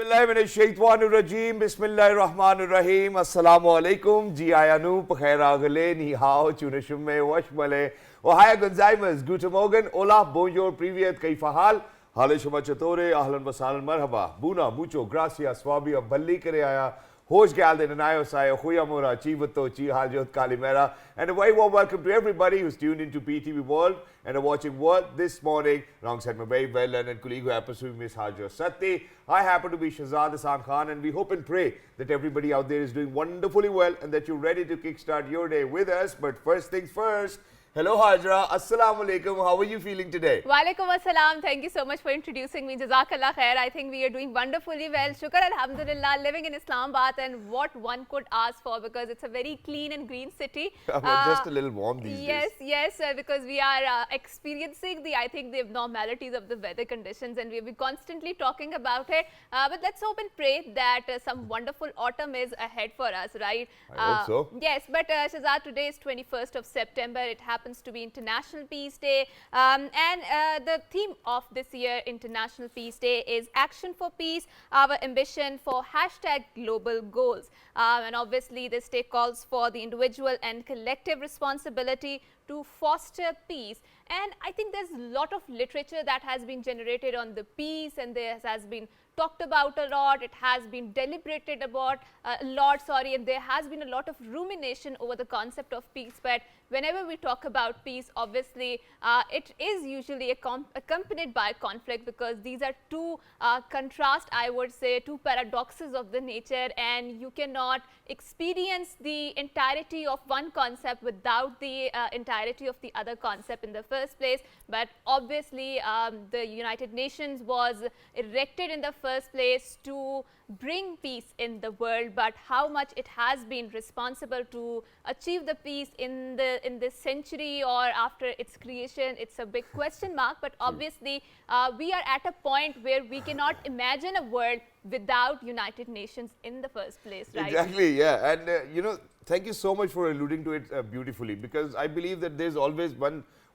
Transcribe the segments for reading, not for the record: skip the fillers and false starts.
Bismillahirrahmanirrahim. Bismillahirrahmanirrahim. Assalamu alaikum. Ji ayanu, pacheraagale, ni hao, tunashumme, washmale. Ohaya Gonzaimas, guten Morgen, hola, bonjour, privyet, kaifahal. Hale shuma chatore, ahlan wasalan, marhaba. Buna, mucho, gracias, swabia, balli kare aya. Hoş geldin, anayo sayo, huyamura, chivato, chihajot, kalimera. And a very warm welcome to everybody who's tuned into PTV World and are watching World this morning. Alongside my very well-learned colleague who happens to be Ms. Hajar Satti. I happen to be Shahzad Hassan Khan, and we hope and pray that everybody out there is doing wonderfully well and that you're ready to kickstart your day with us. But first things first, hello Hajra, Assalamu alaikum. How are you feeling today? Walaikum assalam. Thank you so much for introducing me. Jazakallah khair. I think we are doing wonderfully well. Shukr alhamdulillah. Living in Islamabad and what one could ask for, because it's a very clean and green city. Just a little warm these days. Yes, because we are experiencing the abnormalities of the weather conditions, and we'll be constantly talking about it. But let's hope and pray that some wonderful autumn is ahead for us, right? I hope so. Yes, but Shahzad, today is 21st of September. It happens to be International Peace Day, and the theme of this year International Peace Day is Action for Peace, our ambition for #global goals. And obviously this day calls for the individual and collective responsibility to foster peace. And I think there's a lot of literature that has been generated on the peace, and there has been talked about a lot, it has been deliberated about a lot, and there has been a lot of rumination over the concept of peace. But whenever we talk about peace, obviously it is usually accompanied by conflict, because these are two contrast, I would say, two paradoxes of the nature, and you cannot experience the entirety of one concept without the entirety of the other concept in the first place. But obviously the United Nations was erected in the first place to bring peace in the world, but how much it has been responsible to achieve the peace in this century or after its creation, it's a big question mark. But obviously we are at a point where we cannot imagine a world without United Nations in the first place, right? Exactly, yeah. And you know, thank you so much for alluding to it beautifully, because I believe that there's always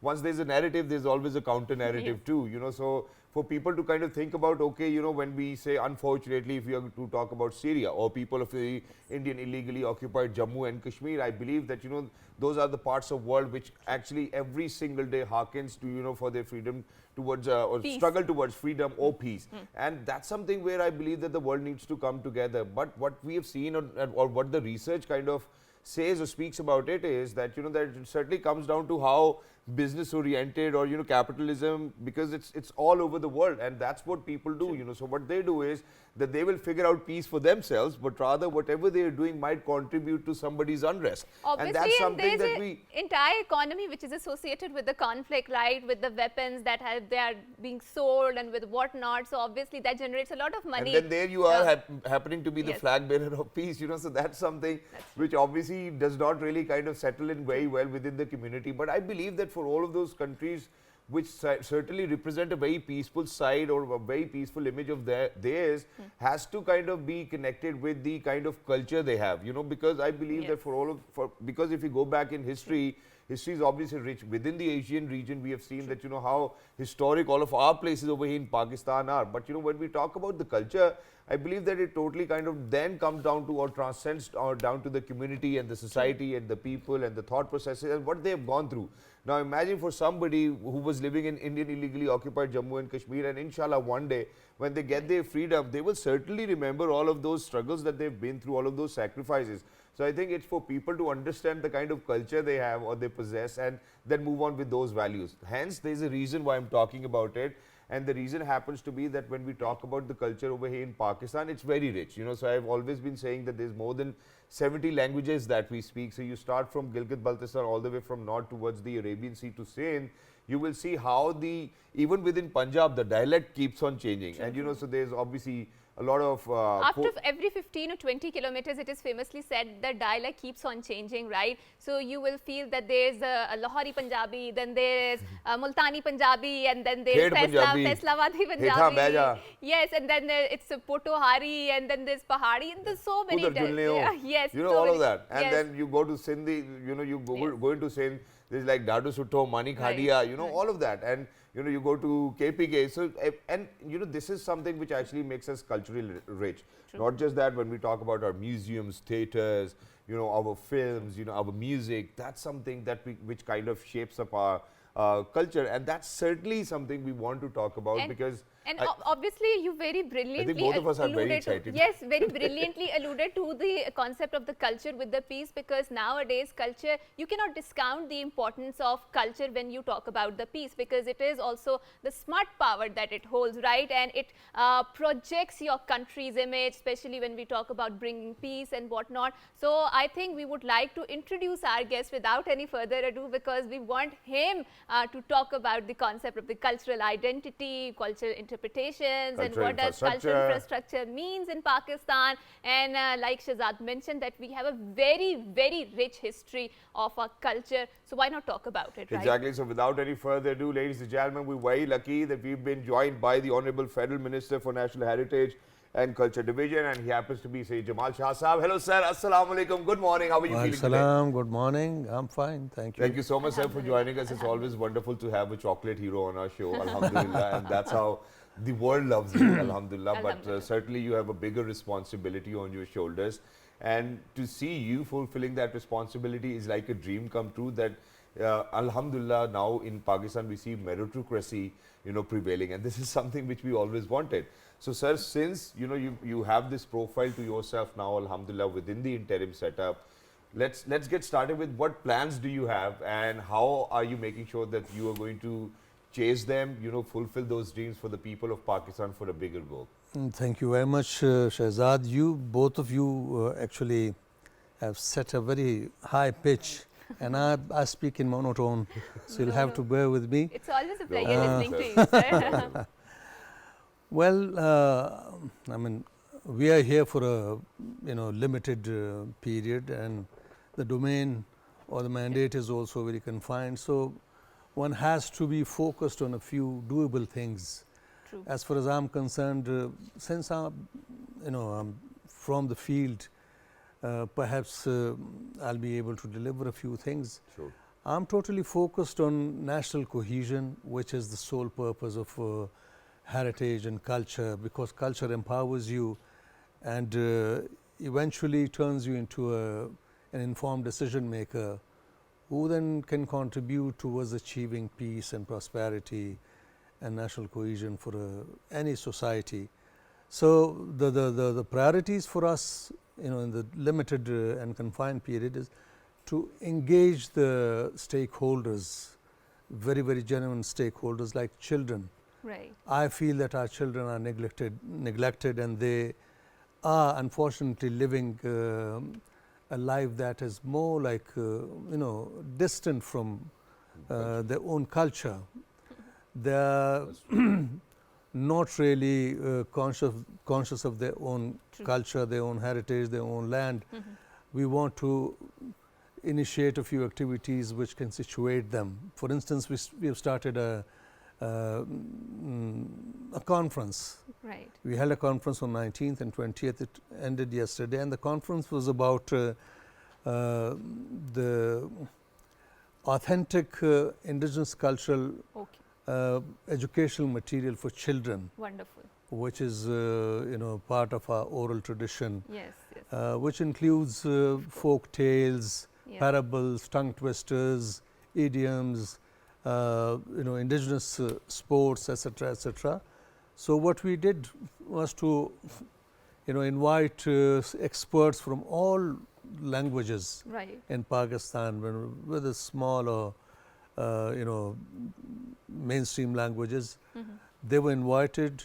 once there's a narrative, there's always a counter narrative too, you know. So for people to kind of think about, okay, you know, when we say, unfortunately, if we are to talk about Syria or people of the Indian illegally occupied Jammu and Kashmir, I believe that, you know, those are the parts of world which actually every single day hearkens to, you know, for their freedom towards or struggle towards freedom or peace. And that's something where I believe that the world needs to come together. But what we have seen or what the research kind of says or speaks about it is that, you know, that it certainly comes down to how business oriented or, you know, capitalism, because it's all over the world, and that's what people do, you know. So what they do is that they will figure out peace for themselves, but rather whatever they are doing might contribute to somebody's unrest. Obviously, and that's something that entire economy which is associated with the conflict, right, with the weapons that they are being sold and with whatnot. So obviously that generates a lot of money. And then there you are happening to be the flag bearer of peace, you know. So that's something which obviously does not really kind of settle in very well within the community. But I believe that for all of those countries which certainly represent a very peaceful side or a very peaceful image of theirs, has to kind of be connected with the kind of culture they have, you know, because I believe that because if you go back in history is obviously rich. Within the Asian region, we have seen that, you know, how historic all of our places over here in Pakistan are. But, you know, when we talk about the culture, I believe that it totally kind of then comes down to or transcends or down to the community and the society and the people and the thought processes and what they have gone through. Now imagine for somebody who was living in Indian illegally occupied Jammu and Kashmir, and inshallah one day when they get their freedom, they will certainly remember all of those struggles that they've been through, all of those sacrifices. So I think it's for people to understand the kind of culture they have or they possess and then move on with those values. Hence, there's a reason why I'm talking about it. And the reason happens to be that when we talk about the culture over here in Pakistan, it's very rich, you know. So I've always been saying that there's more than 70 languages that we speak. So you start from Gilgit-Baltistan all the way from north towards the Arabian Sea to Sindh, you will see how even within Punjab, the dialect keeps on changing. And, you know, so there's obviously a lot of after every 15 or 20 kilometers, it is famously said the dialect keeps on changing, right? So you will feel that there's a Lahori Punjabi, then there's Multani Punjabi, and then there's Faisalabadi Punjabi. Yes, and then it's Potohari, and then there's Pahari, and there's so many. Yes, you know, all of that. And then you go to Sindhi, you know, you go into Sindh, there's like Dadu Sutto, Mani Khadia, you know, all of that. And, you know, you go to KPK. So, and, you know, this is something which actually makes us culturally rich. True. Not just that, when we talk about our museums, theatres, you know, our films, you know, our music, that's something that which kind of shapes up our culture. And that's certainly something we want to talk about because obviously, you very brilliantly I think both of us are very excited. Yes, very brilliantly alluded to the concept of the culture with the piece, because nowadays culture, you cannot discount the importance of culture when you talk about the piece, because it is also the smart power that it holds, right? And it projects your country's image, especially when we talk about bringing peace and whatnot. So I think we would like to introduce our guest without any further ado, because we want him to talk about the concept of the cultural identity, cultural interpretations, and what does cultural infrastructure means in Pakistan. And like Shahzad mentioned, that we have a very, very rich history of our culture. So why not talk about it, right? Exactly. So without any further ado, ladies and gentlemen, we're very lucky that we've been joined by the Honorable Federal Minister for National Heritage and Culture Division, and he happens to be Sayyid Jamal Shah Sahab. Hello, sir. Assalamu alaikum. Good morning. How are you feeling today? Good morning. I'm fine. Thank you. Thank you so much, sir, for joining us. It's always wonderful to have a chocolate hero on our show. Alhamdulillah. And that's how the world loves you. Alhamdulillah. But certainly you have a bigger responsibility on your shoulders. And to see you fulfilling that responsibility is like a dream come true, that Alhamdulillah, now in Pakistan we see meritocracy, you know, prevailing, and this is something which we always wanted. So, sir, since you know you have this profile to yourself now, Alhamdulillah, within the interim setup, let's get started with what plans do you have, and how are you making sure that you are going to chase them, you know, fulfill those dreams for the people of Pakistan for a bigger goal? Thank you very much, Shahzad. Both of you actually have set a very high pitch. And I speak in monotone, so you'll have to bear with me. It's always a pleasure listening to you, sir. Well, I mean, we are here for a limited period, and the domain or the mandate is also very confined. So one has to be focused on a few doable things. True. As far as I'm concerned, since I'm from the field, perhaps I'll be able to deliver a few things. Sure. I'm totally focused on national cohesion, which is the sole purpose of heritage and culture, because culture empowers you and eventually turns you into an informed decision maker, who then can contribute towards achieving peace and prosperity and national cohesion for any society. So the priorities for us, in the limited and confined period, is to engage the stakeholders, very, very genuine stakeholders like children. Right. I feel that our children are neglected, and they are unfortunately living a life that is more like, distant from their own culture. They are not really conscious of their own culture, their own heritage, their own land. We want to initiate a few activities which can situate them. For instance, we have started a conference. Right. We held a conference on 19th and 20th. It ended yesterday, and the conference was about the authentic indigenous cultural educational material for children. Wonderful. Which is part of our oral tradition. Yes, yes. Which includes folk tales, parables, tongue twisters, idioms, indigenous sports, etc., etc. So what we did was to invite experts from all languages in Pakistan, whether small or mainstream languages. They were invited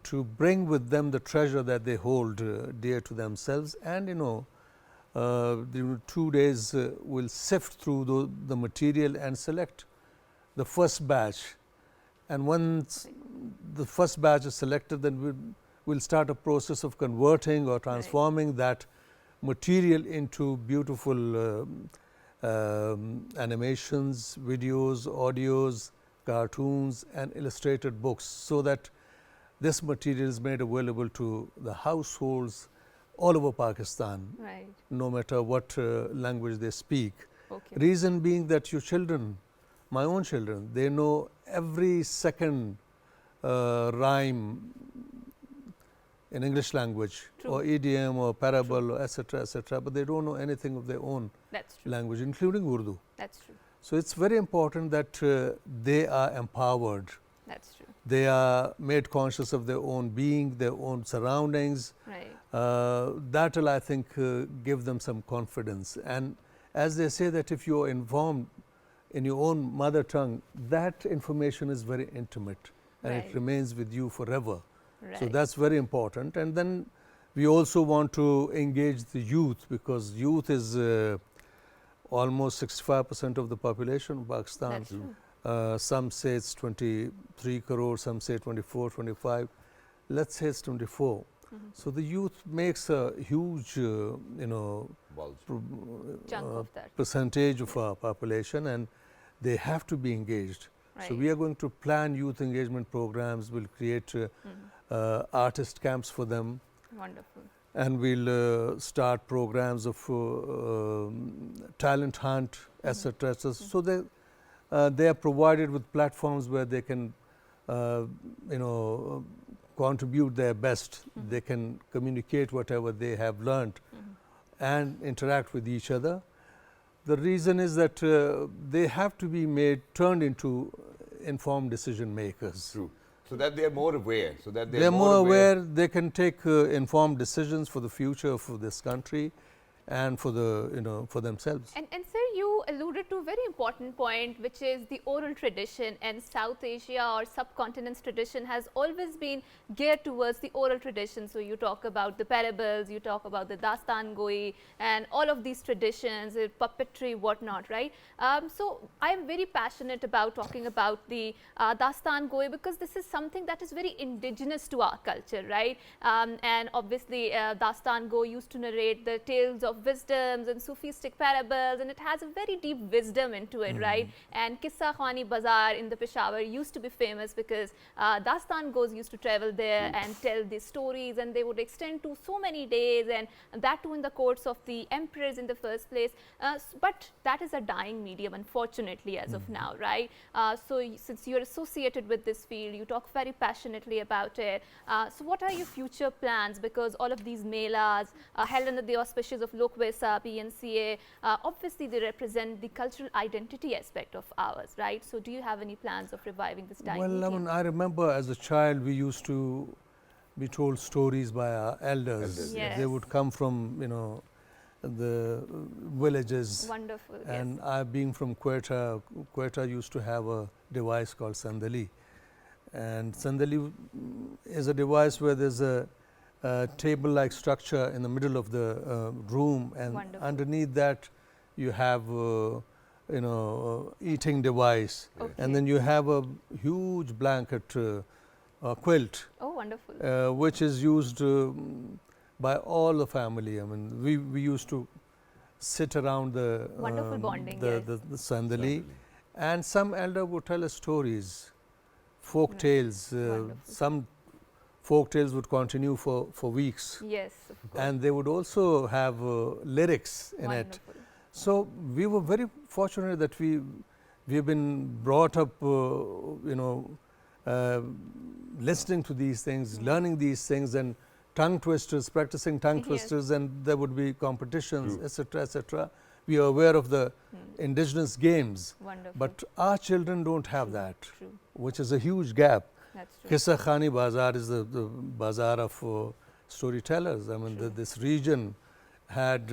to bring with them the treasure that they hold dear to themselves, and the 2 days will sift through the material and select the first batch. And once the first batch is selected, then we'll start a process of converting or transforming that material into beautiful animations, videos, audios, cartoons, and illustrated books, so that this material is made available to the households all over Pakistan, no matter what language they speak. Okay. Reason being that your children, my own children, they know every second rhyme in English language, True. or idiom or parable, or etc., but they don't know anything of their own That's true. language, including Urdu. That's true. So it's very important that they are empowered. That's true. They are made conscious of their own being, their own surroundings. Right. That will, I think, give them some confidence. And as they say that if you are informed in your own mother tongue, that information is very intimate and Right. it remains with you forever. Right. So that's very important. And then we also want to engage the youth, because youth is almost 65% of the population of Pakistan. That's true. Some say it's 23 crore, some say 24, 25. Let's say it's 24. So the youth makes a huge, Bulge. Chunk of that. percentage of our population, and they have to be engaged. So Right. we are going to plan youth engagement programs. We'll create artist camps for them, Wonderful. and we'll start programs of talent hunt, etc. So they are provided with platforms where they can, contribute their best. They can communicate whatever they have learned and interact with each other. The reason is that they have to be turned into informed decision makers. True. So that they are more aware. So that They are more aware. They can take informed decisions for the future of this country and for for themselves. And sir, you alluded to a very important point, which is the oral tradition, and South Asia or subcontinent's tradition has always been geared towards the oral tradition. So you talk about the parables, you talk about the dastan goi, and all of these traditions, puppetry, whatnot, right? So I am very passionate about talking about the dastan goi, because this is something that is very indigenous to our culture, right? And obviously dastan goi used to narrate the tales of wisdoms and Sufistic parables, and it has a very deep wisdom into it, right? And Kissa Khani Bazaar in the Peshawar used to be famous because dastan goes used to travel there and tell these stories, and they would extend to so many days, and that too in the courts of the emperors in the first place. But that is a dying medium, unfortunately, as of now, right? So since you're associated with this field, you talk very passionately about it. So what are your future plans? Because all of these melas held under the auspices of Lokvesa, PNCA, obviously they represent the cultural identity aspect of ours, right? So do you have any plans of reviving this dying medium? Well, I remember as a child we used to be told stories by our elders. Yes. They would come from, the villages. Wonderful. And Yes. I, being from Quetta used to have a device called Sandali. And Sandali is a device where there's a table-like structure in the middle of the room, and Wonderful. underneath that you have, eating device, Okay. and then you have a huge blanket, quilt, Oh, wonderful. which is used by all the family. I mean, we used to sit around the Wonderful bonding, the, yes. the sandali, and some elder would tell us stories, folk tales. Wonderful. Some folk tales would continue for weeks, Yes, of course. and they would also have lyrics in it. Wonderful. So we were very fortunate that we have been brought up, listening to these things, learning these things, and tongue twisters, practicing tongue Yes. twisters, and there would be competitions, etc., etc. We are aware of the indigenous games, Wonderful. but our children don't have that, True. which is a huge gap. That's true. Kissa Khani Bazaar is the bazaar of storytellers. I mean, this region had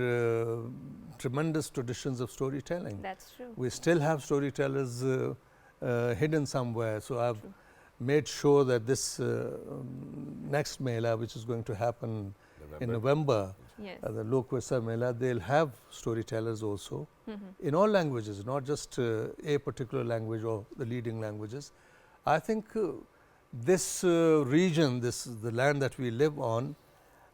tremendous traditions of storytelling. That's true. We still have storytellers hidden somewhere. So I've made sure that this next Mela, which is going to happen in November, Yes. the Lokvesa Mela, they'll have storytellers also in all languages, not just a particular language or the leading languages. I think this region, the land that we live on,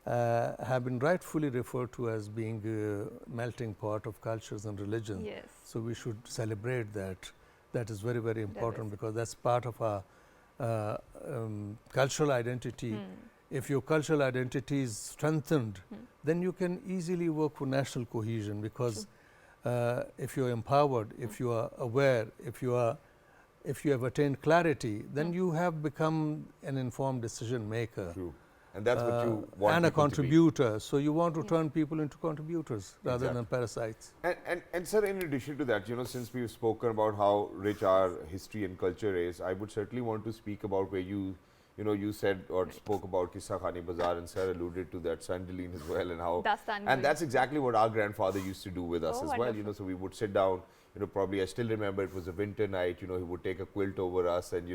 have been rightfully referred to as being a melting pot of cultures and religions. Yes. So we should celebrate that. That is very, very important, is. because that's part of our cultural identity. If your cultural identity is strengthened, then you can easily work for national cohesion, because if you are empowered, if you are aware, if you have attained clarity, then you have become an informed decision maker. True. And that's what you want and a people to be. contributor. So you want to turn people into contributors rather than parasites. And sir, in addition to that, since we've spoken about how rich our history and culture is, I would certainly want to speak about where you said or spoke about Kissa Khani Bazaar, and sir alluded to that Sandaleen as well, and how, and that's exactly what our grandfather used to do with us as well. So we would sit down, probably I still remember it was a winter night, he would take a quilt over us, and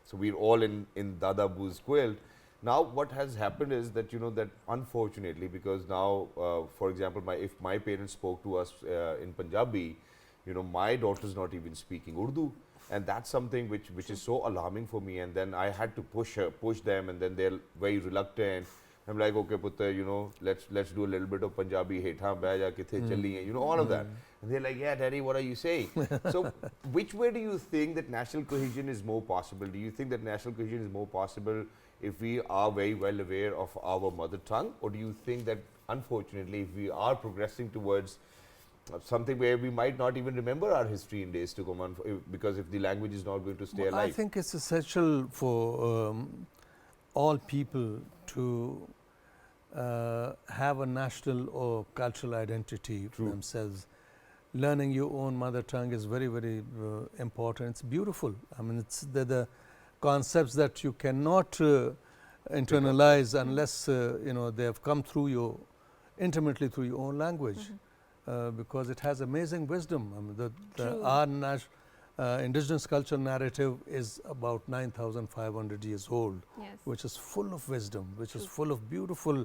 so we're all in Dada Bu's quilt. Now, what has happened is that, that unfortunately, because now, for example, if my parents spoke to us in Punjabi, my daughter's not even speaking Urdu. And that's something which is so alarming for me. And then I had to push them, and then they're very reluctant. I'm like, okay, putter, let's do a little bit of Punjabi, hetha baja kithe chali, all of that. And they're like, yeah, daddy, what are you saying? So, which way do you think that national cohesion is more possible? Do you think that national cohesion is more possible if we are very well aware of our mother tongue, or do you think that unfortunately if we are progressing towards something where we might not even remember our history in days to come on, because if the language is not going to stay alive? I think it's essential for all people to have a national or cultural identity for themselves. Learning your own mother tongue is very, very important. It's beautiful. I mean, it's the concepts that you cannot internalize unless they have come through you intimately through your own language, because it has amazing wisdom. I mean, our indigenous culture narrative is about 9,500 years old, which is full of wisdom, which is full of beautiful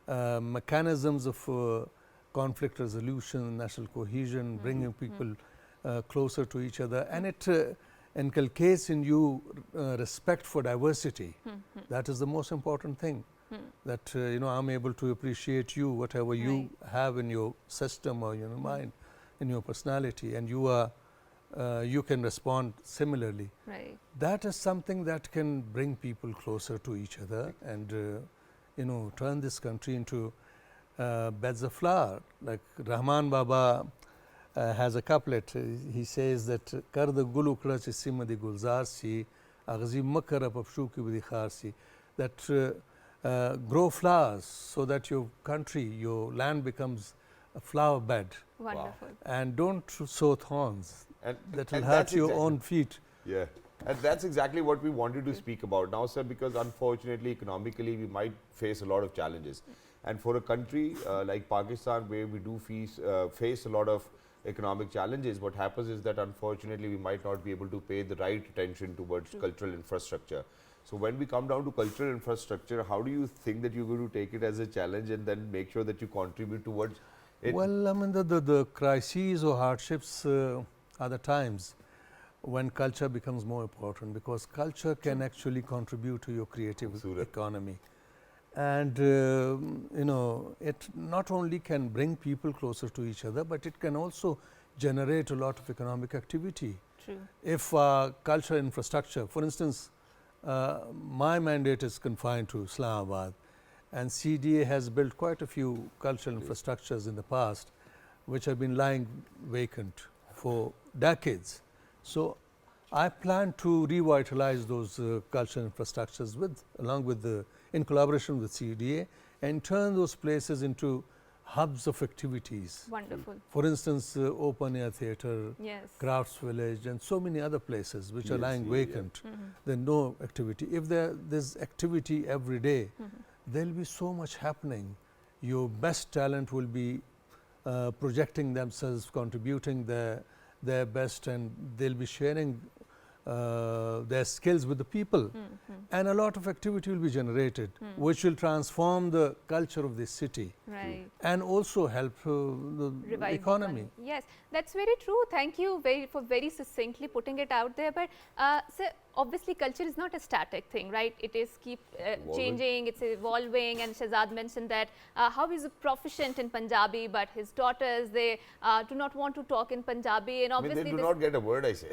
mechanisms of conflict resolution, national cohesion, bringing people closer to each other, and it inculcates in you respect for diversity. That is the most important thing. That I'm able to appreciate you, whatever you have in your system or your mind, in your personality, and you can respond similarly. That is something that can bring people closer to each other and turn this country into beds of flower. Like Rahman Baba has a couplet. He says that kar da gul ukda chi sima di gulzar si aghzi makar apshu ki budi khar si, that grow flowers so that your country, your land becomes a flower bed. Wonderful. And don't sow thorns that will and hurt your own feet. Yeah, and that's exactly what we wanted to speak about now, sir, because unfortunately economically we might face a lot of challenges, and for a country like Pakistan, where we do face a lot of economic challenges, what happens is that unfortunately we might not be able to pay the right attention towards cultural infrastructure. So when we come down to cultural infrastructure, how do you think that you're going to take it as a challenge and then make sure that you contribute towards it? Well, I mean, the crises or hardships are the times when culture becomes more important, because culture can actually contribute to your creative economy. And it not only can bring people closer to each other, but it can also generate a lot of economic activity. If cultural infrastructure, for instance, my mandate is confined to Islamabad, and CDA has built quite a few cultural infrastructures in the past which have been lying vacant for decades. So I plan to revitalize those cultural infrastructures in collaboration with CDA, and turn those places into hubs of activities. Wonderful. For instance, open air theatre, crafts village, and so many other places which are lying vacant. There's no activity. If there's activity every day, there'll be so much happening. Your best talent will be projecting themselves, contributing their best, and they'll be sharing their skills with the people, and a lot of activity will be generated, which will transform the culture of this city, and also help the economy. Yes, that's very true. Thank you for very succinctly putting it out there. But sir, obviously culture is not a static thing, right? It is keep changing, it's evolving, and Shahzad mentioned that how he's proficient in Punjabi, but his daughters, they do not want to talk in Punjabi, and I mean, obviously they do not get a word, I say.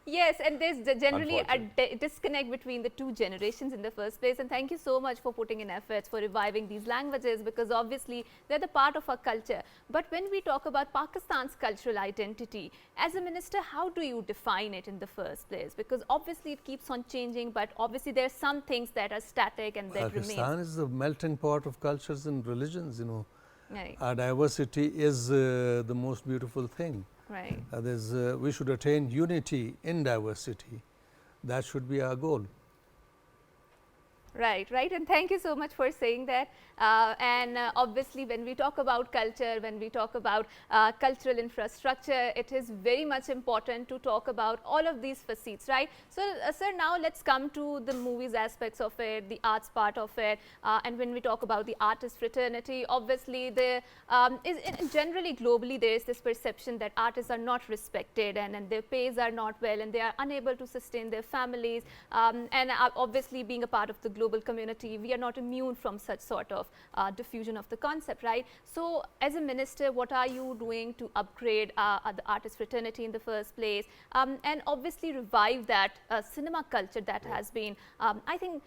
yes, and there's generally a disconnect between the two generations in the first place. And thank you so much for putting in efforts for reviving these languages, because obviously they're the part of our culture. But when we talk about Pakistan's cultural identity, as a minister, how do you define it in the first place? Because obviously it keeps on changing, but obviously there are some things that are static and that remain. Pakistan is the melting pot of cultures and religions, you know. Right. Our diversity is the most beautiful thing. Right. We should attain unity in diversity. That should be our goal. Right, right, and thank you so much for saying that. Obviously, when we talk about culture, when we talk about cultural infrastructure, it is very much important to talk about all of these facets, right? So, sir, now let's come to the movies aspects of it, the arts part of it, and when we talk about the artist fraternity, obviously, generally globally there is this perception that artists are not respected and their pays are not well, and they are unable to sustain their families, obviously being a part of the global community, we are not immune from such sort of diffusion of the concept, right? So, as a minister, what are you doing to upgrade the artist fraternity in the first place, and obviously revive that cinema culture that has been, I think,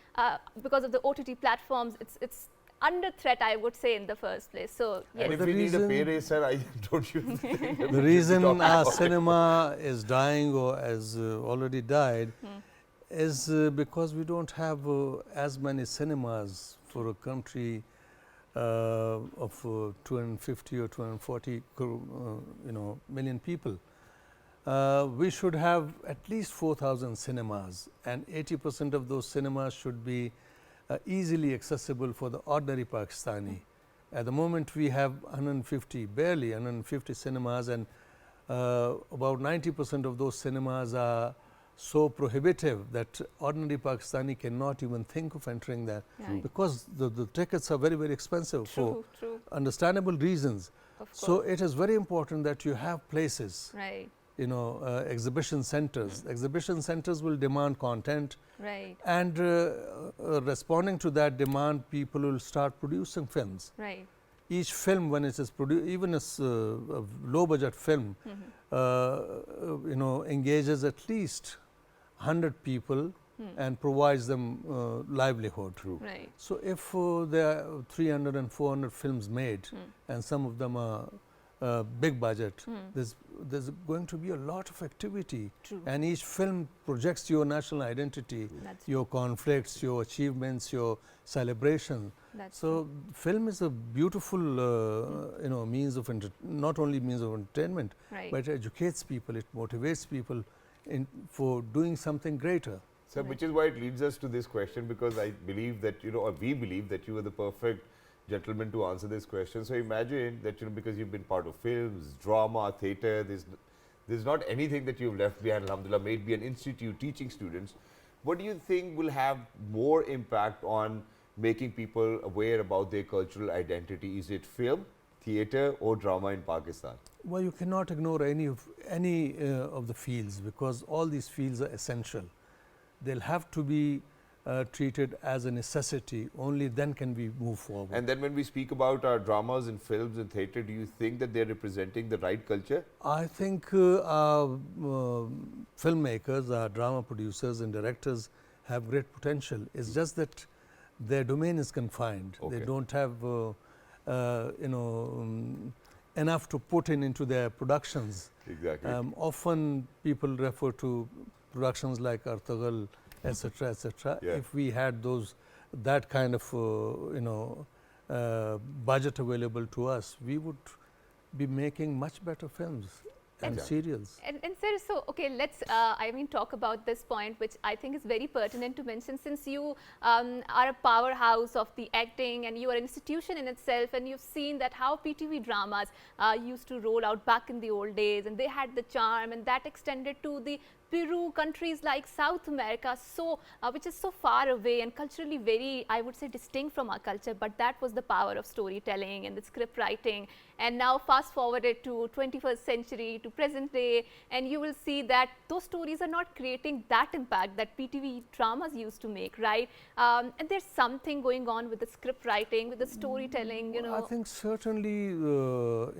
because of the OTT platforms, it's under threat, I would say, in the first place. So, yes. And if we need a pay raise, sir, don't you think? The reason our cinema is dying or has already died is because we don't have as many cinemas for a country of 250 or 240 million people. We should have at least 4,000 cinemas, and 80% of those cinemas should be easily accessible for the ordinary Pakistani. At the moment we have 150, barely 150 cinemas, and about 90% of those cinemas are so prohibitive that ordinary Pakistani cannot even think of entering that, because the tickets are very, very expensive for understandable reasons. So it is very important that you have places, exhibition centers. Exhibition centers will demand content, and responding to that demand, people will start producing films. Each film, when it is produced, even a low budget film, engages at least 100 people and provides them livelihood. So if there are 300 and 400 films made, and some of them are big budget, there's going to be a lot of activity, and each film projects your national identity, your conflicts, your achievements, your celebration. So film is a beautiful means of not only means of entertainment, but it educates people, it motivates people for doing something greater. So which is why it leads us to this question, because I believe that or we believe that you are the perfect gentleman to answer this question. So imagine that because you've been part of films, drama, theatre, there's not anything that you've left behind, alhamdulillah, maybe an institute teaching students. What do you think will have more impact on making people aware about their cultural identity? Is it film, theatre or drama in Pakistan? Well, you cannot ignore any of the fields, because all these fields are essential. They'll have to be treated as a necessity. Only then can we move forward. And then when we speak about our dramas and films and theatre, do you think that they're representing the right culture? I think our filmmakers, our drama producers and directors have great potential. It's just that their domain is confined. They don't have enough to put into their productions. Exactly. Often people refer to productions like Artagal, etc., etc. If we had that kind of budget available to us, we would be making much better films and serials. And sir, so okay, let's talk about this point, which I think is very pertinent to mention, since you are a powerhouse of the acting and you are an institution in itself, and you've seen that how PTV dramas used to roll out back in the old days, and they had the charm, and that extended to the Peru, countries like South America, so which is so far away and culturally very, I would say, distinct from our culture. But that was the power of storytelling and the script writing. And now fast forwarded to 21st century, to present day, and you will see that those stories are not creating that impact that PTV dramas used to make, right? And there's something going on with the script writing, with the storytelling, you know. I think certainly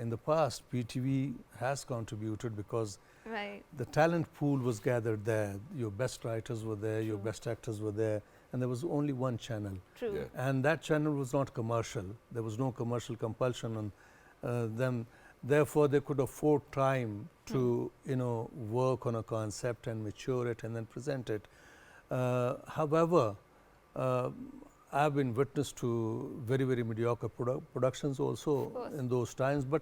in the past, PTV has contributed because Right. the talent pool was gathered there. Your best writers were there, your best actors were there, and there was only one channel. True. Yeah. And that channel was not commercial. There was no commercial compulsion on them. Therefore, they could afford time to, work on a concept and mature it and then present it. However, I've been witness to very, very mediocre productions also in those times. But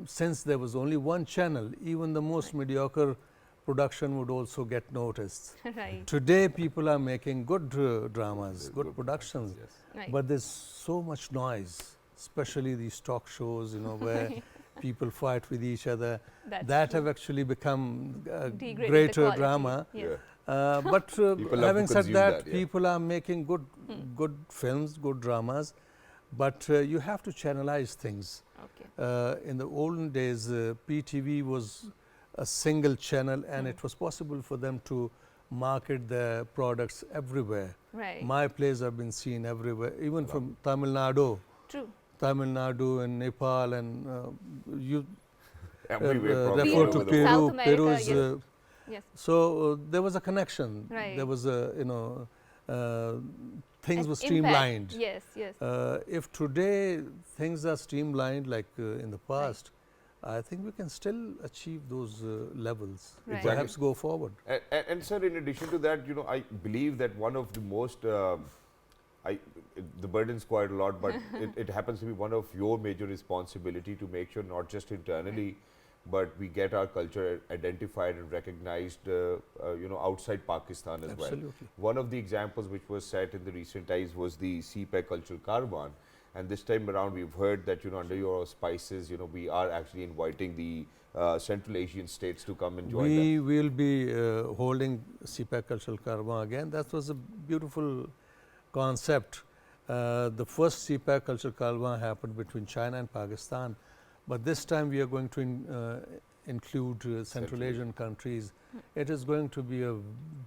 since there was only one channel, even the most mediocre production would also get noticed. Right. Today, people are making good dramas, good productions, Yes. Right. but there's so much noise, especially these talk shows, where people fight with each other. That's That true. have actually become Degraded the greater quality. drama. Yes. But People love having to said consume that, that, yeah. people are making good films, good dramas, but you have to channelize things. Okay. In the olden days, PTV was a single channel, and it was possible for them to market their products everywhere. Right. My plays have been seen everywhere, even from Tamil Nadu. True. Tamil Nadu and Nepal, and you Everywhere, probably refer all to over the Peru. world. South America, Peru is, yes. Yes. so there was a connection. Right. There was a, things An were impact. streamlined. Yes, yes. If today things are streamlined like in the past, I think we can still achieve those levels. Right. Perhaps go forward. And sir, in addition to that, I believe that one of the most, the burden's quite a lot, but it happens to be one of your major responsibility to make sure not just internally, but we get our culture identified and recognized, outside Pakistan as well. Absolutely. One of the examples which was set in the recent times was the CPEC Cultural Caravan. And this time around, we've heard that, under your auspices, we are actually inviting the Central Asian states to come and join We that. will be holding CPAC Cultural Caravan again. That was a beautiful concept. The first CPAC Cultural Caravan happened between China and Pakistan, but this time we are going to include Central Asian countries. It is going to be a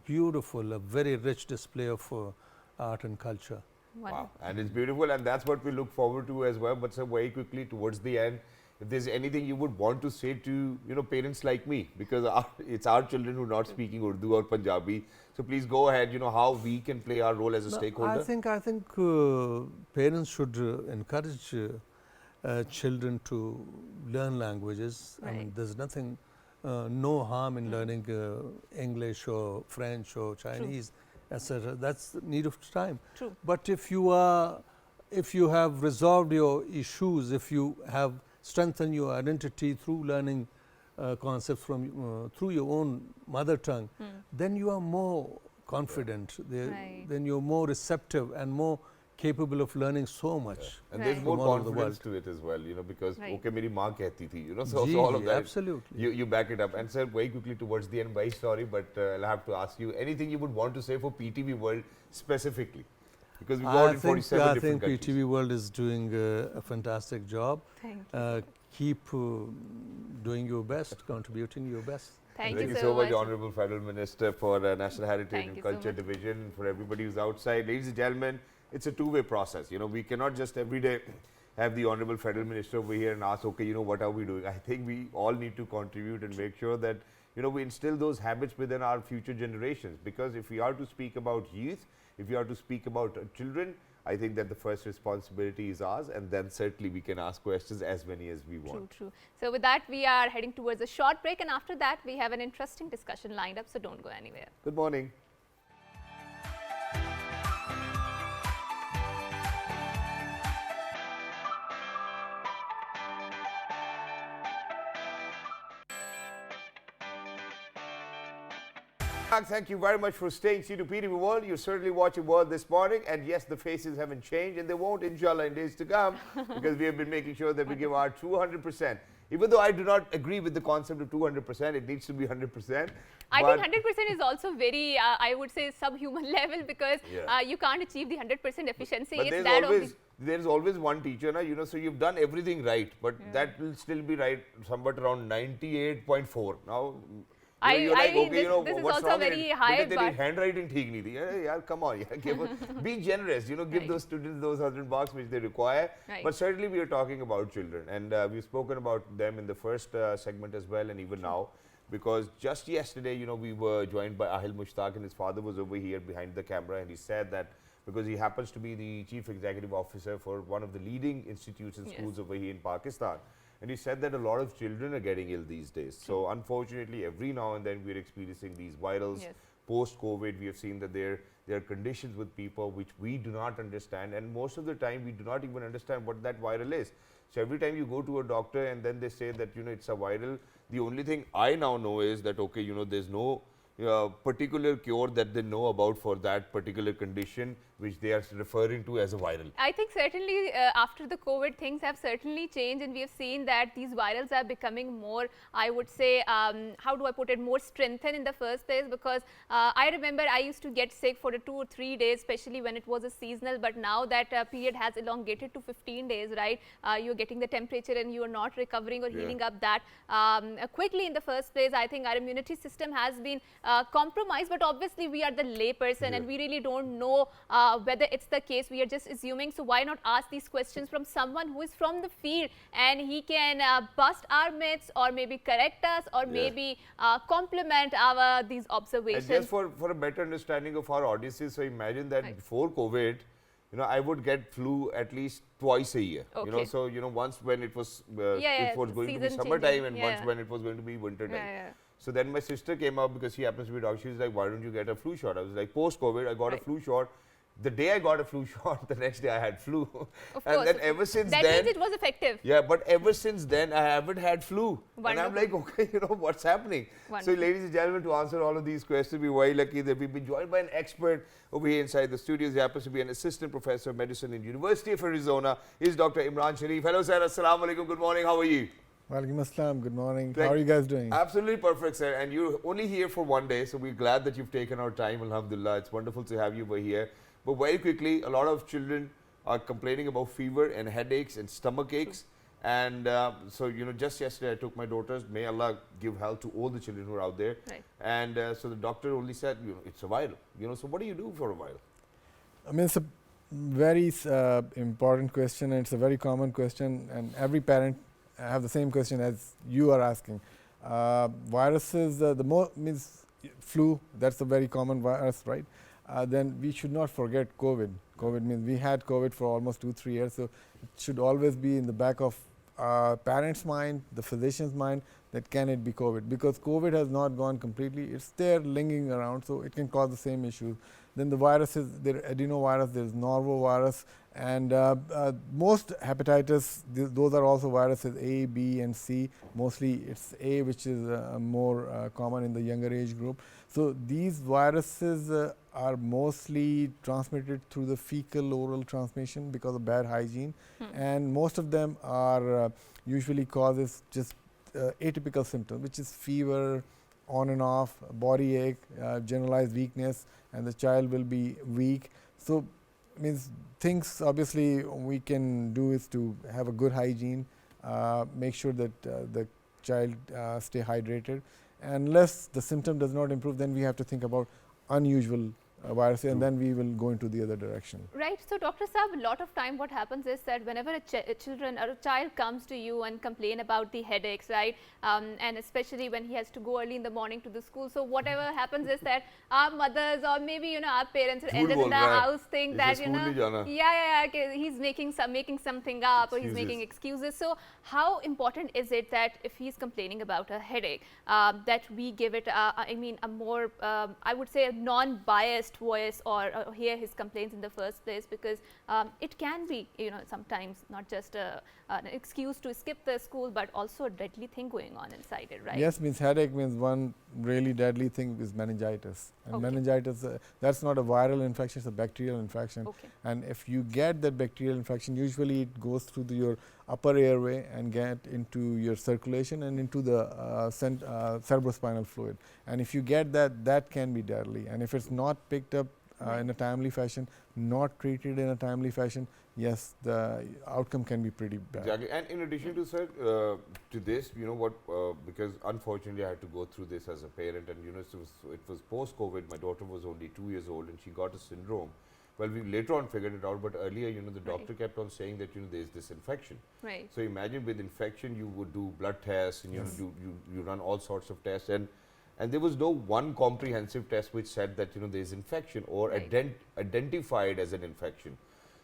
beautiful, a very rich display of art and culture. Wow, and it's beautiful, and that's what we look forward to as well. But sir, very quickly towards the end, if there's anything you would want to say to parents like me, because it's our children who are not speaking Urdu or Punjabi, so please go ahead. How we can play our role as a stakeholder. I think parents should encourage children to learn languages. I mean, there's nothing, no harm in learning English or French or Chinese, etc. That's the need of time. True. But if you have resolved your issues, if you have strengthened your identity through learning concepts from through your own mother tongue, then you are more confident. Right. Then you're more receptive and more capable of learning so much. And there's Right. more From all over the confidence world. to it as well, because Right. okay, meri maa kehti thi, so Gee, all of that. absolutely. You back it up. And sir, very quickly towards the end, very sorry, but I'll have to ask you anything you would want to say for PTV World specifically, because we got in 47 I different think countries. PTV World is doing a fantastic job. Thank you. Keep doing your best, contributing your best. Thank you you so much, much. Honorable Federal Minister for National Heritage Thank and you so Culture much. Division, for everybody who's outside. Ladies and gentlemen, it's a two-way process. We cannot just every day have the Honorable Federal Minister over here and ask, okay, what are we doing? I think we all need to contribute and make sure that, we instill those habits within our future generations. Because if we are to speak about youth, if we are to speak about children, I think that the first responsibility is ours, and then certainly we can ask questions as many as we want. True. So with that, we are heading towards a short break, and after that, we have an interesting discussion lined up, so don't go anywhere. Good morning. Thank you very much for staying tuned to PTV World. You're certainly watching World this morning, and yes, the faces haven't changed, and they won't, inshallah, in days to come, because we have been making sure that we give our 200% even though I do not agree with the concept of 200%, it needs to be 100%. I think 100% is also very, I would say, subhuman level, because you can't achieve the 100% efficiency. But there's always one teacher, na, you know, so you've done everything right, but that will still be right somewhat around 98.4. Now, you're like, mean, okay, you know, this is what's also wrong? very high, but handwriting theek nahi thi. Yeah, come on, be generous, you know, give those students those $100 which they require. But certainly we are talking about children, and we've spoken about them in the first segment as well, and even now, because just yesterday, you know, we were joined by Ahil Mushtaq, and his father was over here behind the camera, and he said that because he happens to be the chief executive officer for one of the leading institutes and schools over here in Pakistan. And he said that a lot of children are getting ill these days. So unfortunately, every now and then we're experiencing these virals. Post-COVID, we have seen that there are conditions with people which we do not understand. And most of the time, we do not even understand what that viral is. So every time you go to a doctor and then they say that, you know, it's a viral, the only thing I now know is that, okay, you know, there's no particular cure that they know about for that particular condition which they are referring to as a viral. I think certainly after the COVID, things have certainly changed, and we have seen that these virals are becoming more, I would say, how do I put it, more strengthened in the first place, because I remember I used to get sick for 2 or 3 days, especially when it was a seasonal, but now that period has elongated to 15 days, right? You're getting the temperature and you're not recovering or healing up that quickly in the first place. I think our immunity system has been compromised, but obviously we are the lay person and we really don't know whether it's the case. We are just assuming. So why not ask these questions from someone who is from the field, and he can bust our myths or maybe correct us or maybe complement our these observations. And just for a better understanding of our audiences, so imagine that before COVID, you know, I would get flu at least twice a year. You know, so you know, once when it was it was going to be summertime, and once when it was going to be winter time. So then my sister came up, because she happens to be a doctor. She was like, why don't you get a flu shot? I was like, post-COVID, I got a flu shot. The day I got a flu shot, the next day I had flu. And then ever since then... That means it was effective. Yeah, but ever since then, I haven't had flu. And I'm like, okay, you know, what's happening? So ladies and gentlemen, to answer all of these questions, we're very lucky that we've been joined by an expert over here inside the studios. He happens to be an assistant professor of medicine in University of Arizona. He's Dr. Imran Sharif. Hello, sir. Assalamu alaikum. Good morning. How are you? Walaikum assalam. Good morning. How are you guys doing? Absolutely perfect, sir. And you're only here for one day, so we're glad that you've taken our time. Alhamdulillah. It's wonderful to have you over here. But very quickly, a lot of children are complaining about fever and headaches and stomach aches. And so, you know, just yesterday I took my daughters. May Allah give health to all the children who are out there. And so the doctor only said, you know, it's a viral. You know, so what do you do for a viral? I mean, it's a very important question, and it's a very common question. And every parent have the same question as you are asking. Viruses, means flu, that's a very common virus, right? Then we should not forget COVID. COVID means we had COVID for almost 2-3 years, so it should always be in the back of parents' mind, the physician's mind, that can it be COVID? Because COVID has not gone completely, it's there lingering around, so it can cause the same issues. Then the viruses, there adenovirus, there's norovirus, and most hepatitis, those are also viruses A, B, and C. Mostly it's A, which is more common in the younger age group. So these viruses are mostly transmitted through the fecal-oral transmission because of bad hygiene, and most of them are usually causes just atypical symptoms, which is fever, on and off, body ache, generalized weakness, and the child will be weak. So means things obviously we can do is to have a good hygiene, make sure that the child stay hydrated. Unless the symptom does not improve, then we have to think about unusual virus, and then we will go into the other direction. Right. So, Dr. Saab, a lot of time what happens is that whenever a child comes to you and complain about the headaches, right, and especially when he has to go early in the morning to the school. So, whatever happens is that our mothers or maybe, you know, our parents or elders in the house think that, you know, he's making something up, or he's making excuses. So, how important is it that if he's complaining about a headache, that we give it, I mean, a more, I would say, a non-biased best voice or hear his complaints in the first place, because it can be, you know, sometimes not just an excuse to skip the school, but also a deadly thing going on inside it, right? Yes, means headache means one really deadly thing is meningitis. And meningitis, that's not a viral infection, it's a bacterial infection. And if you get that bacterial infection, usually it goes through your upper airway and get into your circulation and into the cerebrospinal fluid. And if you get that, that can be deadly. And if it's not picked up in a timely fashion, not treated in a timely fashion, yes, the outcome can be pretty bad. Exactly. And in addition to, sir, to this, you know what, because unfortunately I had to go through this as a parent, and you know, it was post-COVID. My daughter was only 2 years old and she got a syndrome. Well, we later on figured it out, but earlier, you know, the doctor kept on saying that, you know, there's this infection. So imagine with infection, you would do blood tests, and you know, you run all sorts of tests, and there was no one comprehensive test which said that, you know, there's infection or identified as an infection.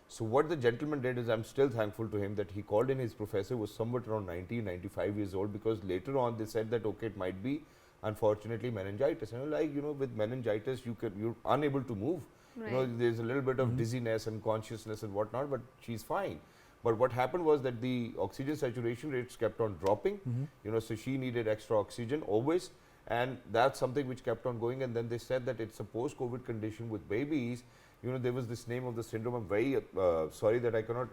So what the gentleman did is, I'm still thankful to him that he called in his professor, was somewhat around 90, 95 years old, because later on they said that, okay, it might be unfortunately meningitis. And like, you know, with meningitis, you're unable to move. You know, there's a little bit of dizziness and consciousness and whatnot, but she's fine. But what happened was that the oxygen saturation rates kept on dropping, you know, so she needed extra oxygen always. And that's something which kept on going. And then they said that it's a post-COVID condition with babies. You know, there was this name of the syndrome. I'm very sorry that I cannot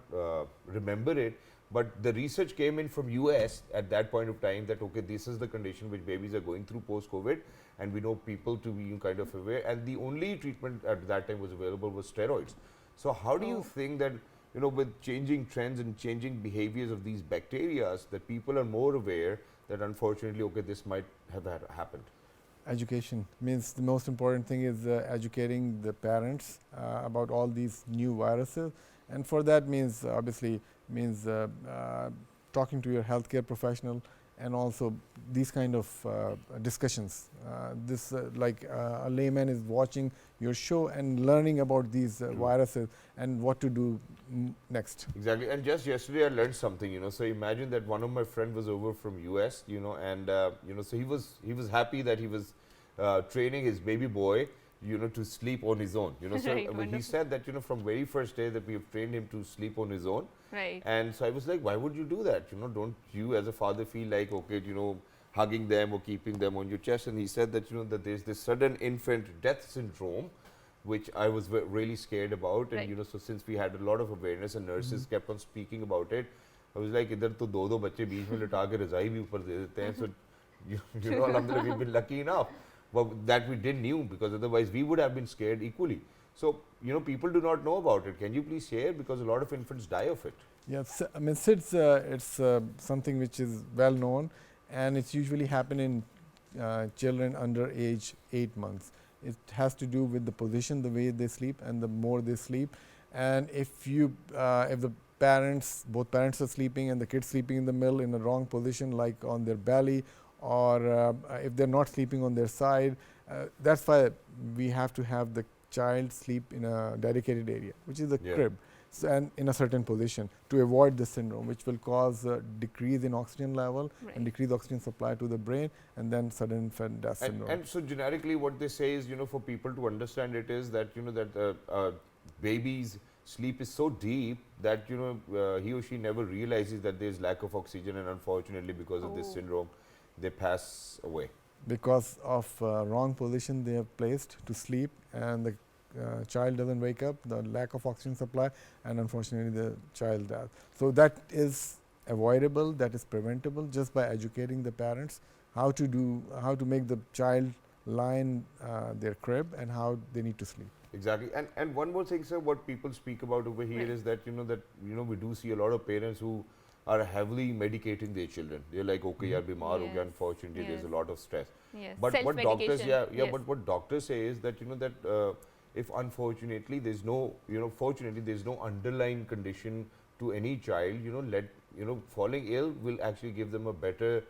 remember it. But the research came in from US at that point of time that, okay, this is the condition which babies are going through post-COVID. And we know people to be kind of aware. And the only treatment at that time was available was steroids. So how do you think that, you know, with changing trends and changing behaviors of these bacteria, that people are more aware that unfortunately, okay, this might have happened? Education means the most important thing is educating the parents about all these new viruses, and for that means obviously means talking to your healthcare professional, and also these kind of discussions. This like a layman is watching your show and learning about these viruses and what to do next. Exactly. And just yesterday I learned something, you know. So imagine that one of my friend was over from US, you know, and you know, so he was happy that he was training his baby boy, you know, to sleep on his own, you know. So he said that, you know, from very first day that we have trained him to sleep on his own. And so I was like, why would you do that? You know, don't you as a father feel like, okay, you know, hugging them or keeping them on your chest? And he said that, you know, that there's this sudden infant death syndrome, which I was really scared about. And, you know, so since we had a lot of awareness and nurses kept on speaking about it, I was like, idhar to do bachche beech mein lata ke razaai bhi upar de dete hain. So, you know, alhamdulillah, we've been lucky enough. But that we didn't knew, because otherwise we would have been scared equally. So, you know, people do not know about it. Can you please share? Because a lot of infants die of it. Yes, I mean, it's something which is well known, and it's usually happen in children under age 8 months. It has to do with the position, the way they sleep, and the more they sleep. And if the both parents are sleeping and the kids sleeping in the middle in the wrong position, like on their belly, or if they're not sleeping on their side, that's why we have to have the child sleep in a dedicated area, which is the crib, so, and in a certain position, to avoid this syndrome, which will cause a decrease in oxygen level and decrease oxygen supply to the brain, and then sudden infant death syndrome. And so generically what they say is, you know, for people to understand it is that, you know, that baby's sleep is so deep that, you know, he or she never realizes that there is lack of oxygen, and unfortunately because of this syndrome, they pass away. Because of wrong position they have placed to sleep, and the child doesn't wake up, the lack of oxygen supply, and unfortunately the child dies. So that is avoidable, that is preventable, just by educating the parents how to make the child lie in their crib and how they need to sleep. Exactly. And one more thing, sir, what people speak about over here is that, you know, we do see a lot of parents who are heavily medicating their children. They're like, okay, yaar, bimar ho gaya, unfortunately, there's a lot of stress. But what doctors, but what doctors say is that, you know, that if unfortunately there's no, you know, fortunately there's no underlying condition to any child, you know, falling ill will actually give them a better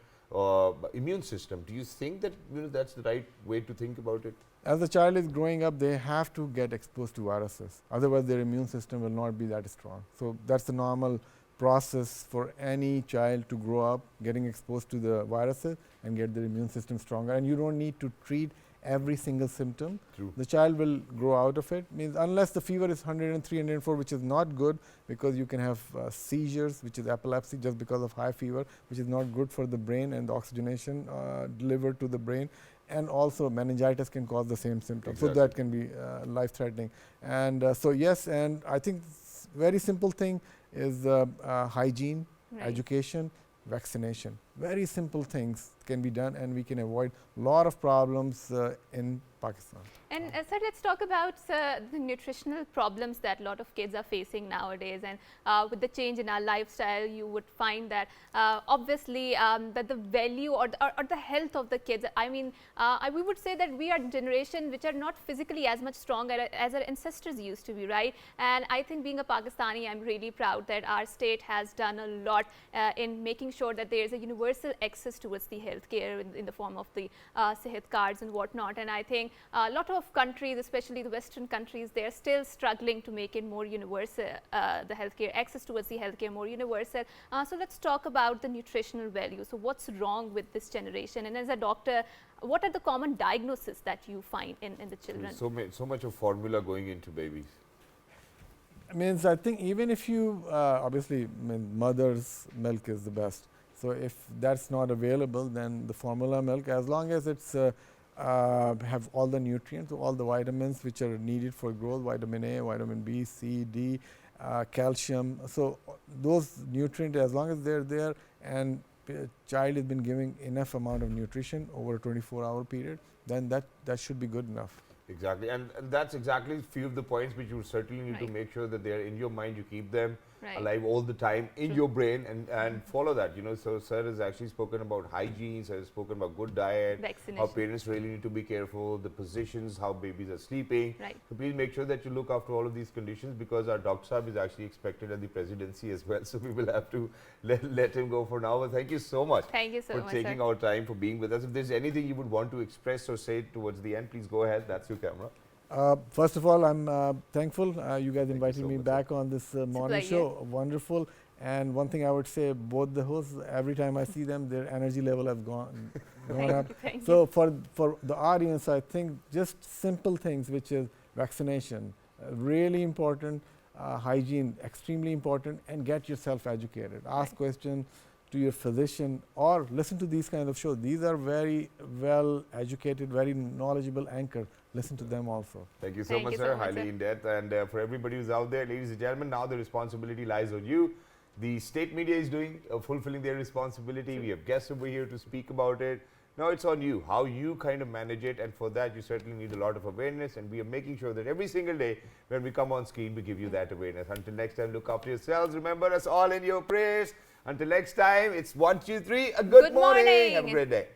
immune system. Do you think that, you know, that's the right way to think about it? As the child is growing up, they have to get exposed to viruses. Otherwise, their immune system will not be that strong. So that's the normal process for any child to grow up, getting exposed to the viruses and get their immune system stronger. And you don't need to treat every single symptom. True. The child will grow out of it. Means unless the fever is 103, 104, which is not good, because you can have seizures, which is epilepsy, just because of high fever, which is not good for the brain and the oxygenation delivered to the brain. And also meningitis can cause the same symptoms. Exactly. So that can be life-threatening. And so yes, and I think very simple thing is hygiene, Right. education, vaccination. Very simple things can be done, and we can avoid a lot of problems in Pakistan. And sir, let's talk about the nutritional problems that a lot of kids are facing nowadays. And with the change in our lifestyle, you would find that obviously that the value or the health of the kids, I mean, we would say that we are a generation which are not physically as much stronger as our ancestors used to be, right? And I think being a Pakistani, I'm really proud that our state has done a lot in making sure that there is a universal access towards the healthcare in the form of the Sehat cards and whatnot. And I think a lot of countries, especially the Western countries, they are still struggling to make it more universal, the healthcare access towards the healthcare more universal. So let's talk about the nutritional value. So what's wrong with this generation? And as a doctor, what are the common diagnoses that you find in the children? So much of formula going into babies. Means I think even if you obviously mother's milk is the best. So if that's not available, then the formula milk, as long as it's have all the nutrients, all the vitamins which are needed for growth, vitamin A, vitamin B, C, D, calcium. So those nutrients, as long as they're there, and child has been giving enough amount of nutrition over a 24-hour period, then that should be good enough. Exactly, and that's exactly few of the points which you certainly need to make sure that they are in your mind. You keep them alive all the time in your brain, and follow that. You know, so sir has actually spoken about hygiene. Sir has spoken about good diet. Vaccination. How parents really need to be careful. The positions, how babies are sleeping. Right. So please make sure that you look after all of these conditions, because our Dr. Saab is actually expected at the presidency as well. So we will have to let him go for now. But thank you so much. Thank you so for much, taking sir. our time, for being with us. If there's anything you would want to express or say towards the end, please go ahead. That's your camera. First of all, I'm thankful you guys invited so me much, back on this morning show. Wonderful. And one thing I would say, both the hosts, every time I see them, their energy level has gone up. So for the audience, I think just simple things, which is vaccination, really important, hygiene, extremely important, and get yourself educated. Ask questions to your physician, or listen to these kind of shows. These are very well educated, very knowledgeable anchor. Listen to them also. Thank you so much, sir. Highly in depth. And for everybody who's out there, ladies and gentlemen, now the responsibility lies on you. The state media is doing, fulfilling their responsibility. We have guests over here to speak about it. Now it's on you, how you kind of manage it, and for that you certainly need a lot of awareness, and we are making sure that every single day when we come on screen, we give you that awareness. Until next time, look after yourselves. Remember us all in your prayers. Until next time, it's 1, 2, 3. A good morning. Have a great day.